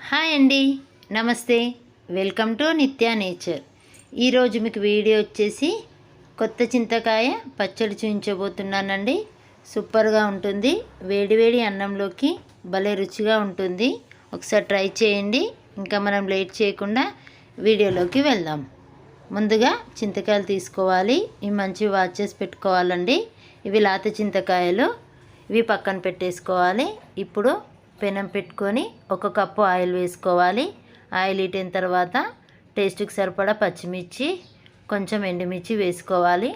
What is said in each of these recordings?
Hi అండి, నమస్తే. Welcome to నిత్య నేచర్. ఈరోజు మీకు వీడియో వచ్చేసి కొత్త చింతకాయ పచ్చడి చూపించబోతున్నానండి. సూపర్గా ఉంటుంది. వేడివేడి అన్నంలోకి భలే రుచిగా ఉంటుంది. ఒకసారి ట్రై చేయండి. ఇంకా మనం లేట్ చేయకుండా వీడియోలోకి వెళ్దాం. ముందుగా చింతకాయలు తీసుకోవాలి. ఇవి మంచిగా వాష్ చేసి పెట్టుకోవాలండి. ఇవి లేత చింతకాయలు. ఇవి పక్కన పెట్టేసుకోవాలి. ఇప్పుడు పెనం పెట్టుకొని 1 కప్పు ఆయిల్ వేసుకోవాలి. ఆయిల్ హీట్ తర్వాత టేస్ట్కి సరిపడా పచ్చిమిర్చి, కొంచెం ఎండుమిర్చి వేసుకోవాలి.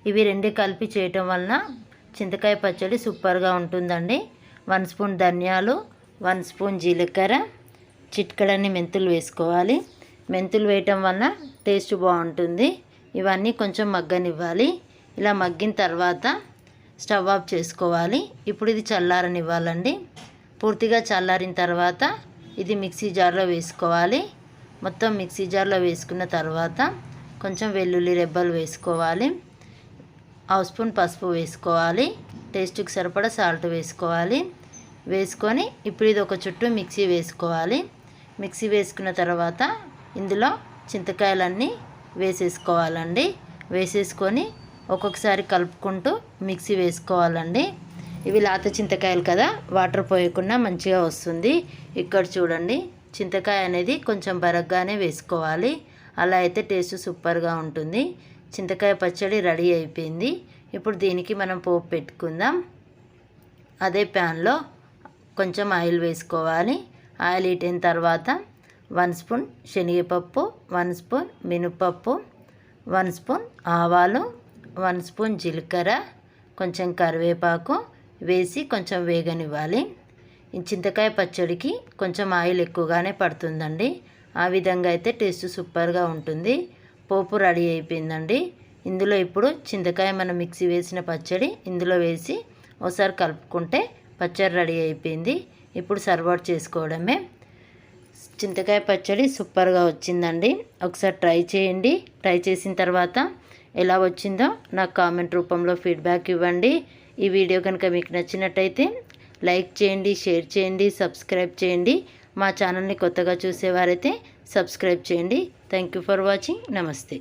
ఇవి రెండు కలిపి చేయటం వలన చింతకాయ పచ్చడి సూపర్గా ఉంటుందండి. 1 స్పూన్ ధనియాలు, 1 స్పూన్ జీలకర్ర, చిటికెడన్ని మెంతులు వేసుకోవాలి. మెంతులు వేయటం వలన టేస్ట్ బాగుంటుంది. ఇవన్నీ కొంచెం మగ్గనివ్వాలి. ఇలా మగ్గిన తర్వాత స్టవ్ ఆఫ్ చేసుకోవాలి. ఇప్పుడు ఇది చల్లారనివ్వాలండి. పూర్తిగా చల్లారిన తర్వాత ఇది మిక్సీ జార్లో వేసుకోవాలి. మొత్తం మిక్సీ జార్లో వేసుకున్న తర్వాత కొంచెం వెల్లుల్లి రెబ్బలు వేసుకోవాలి. 1/2 స్పూన్ పసుపు వేసుకోవాలి. టేస్ట్కి సరిపడా సాల్ట్ వేసుకోవాలి. వేసుకొని ఇప్పుడు ఇది ఒక చుట్టూ మిక్సీ వేసుకోవాలి. మిక్సీ వేసుకున్న తర్వాత ఇందులో చింతకాయలన్నీ వేసేసుకోవాలండి. వేసేసుకొని ఒక్కొక్కసారి కలుపుకుంటూ మిక్సీ వేసుకోవాలండి. ఇవి లేత చింతకాయలు కదా, వాటర్ పోయకుండా మంచిగా వస్తుంది. ఇక్కడ చూడండి, చింతకాయ అనేది కొంచెం బరగ్గానే వేసుకోవాలి. అలా అయితే టేస్ట్ సూపర్గా ఉంటుంది. చింతకాయ పచ్చడి రెడీ అయిపోయింది. ఇప్పుడు దీనికి మనం పోపు పెట్టుకుందాం. అదే ప్యాన్లో కొంచెం ఆయిల్ వేసుకోవాలి. ఆయిల్ హీట్ అయిన తర్వాత 1 స్పూన్ శనగపప్పు, 1 స్పూన్ మినపప్పు, 1 స్పూన్ ఆవాలు, 1 స్పూన్ జీలకర్ర, కొంచెం కరివేపాకు వేసి కొంచెం వేగనివ్వాలి. ఈ చింతకాయ పచ్చడికి కొంచెం ఆయిల్ ఎక్కువగానే పడుతుందండి. ఆ విధంగా అయితే టేస్ట్ సూపర్గా ఉంటుంది. పోపు రెడీ అయిపోయిందండి. ఇందులో ఇప్పుడు చింతకాయ మనం మిక్సీ వేసిన పచ్చడి ఇందులో వేసి ఒకసారి కలుపుకుంటే పచ్చడి రెడీ అయిపోయింది. ఇప్పుడు సర్వ్ అవుట్ చేసుకోవడమే. చింతకాయ పచ్చడి సూపర్గా వచ్చిందండి. ఒకసారి ట్రై చేయండి. ట్రై చేసిన తర్వాత ఎలా వచ్చిందో నాకు కామెంట్ రూపంలో ఫీడ్బ్యాక్ ఇవ్వండి. ఈ వీడియో కనుక మీకు నచ్చినట్టయితే లైక్ చేయండి, షేర్ చేయండి, సబ్స్క్రైబ్ చేయండి. మా ఛానల్ని కొత్తగా చూసేవారైతే సబ్స్క్రైబ్ చేయండి. Thank you for watching. నమస్తే.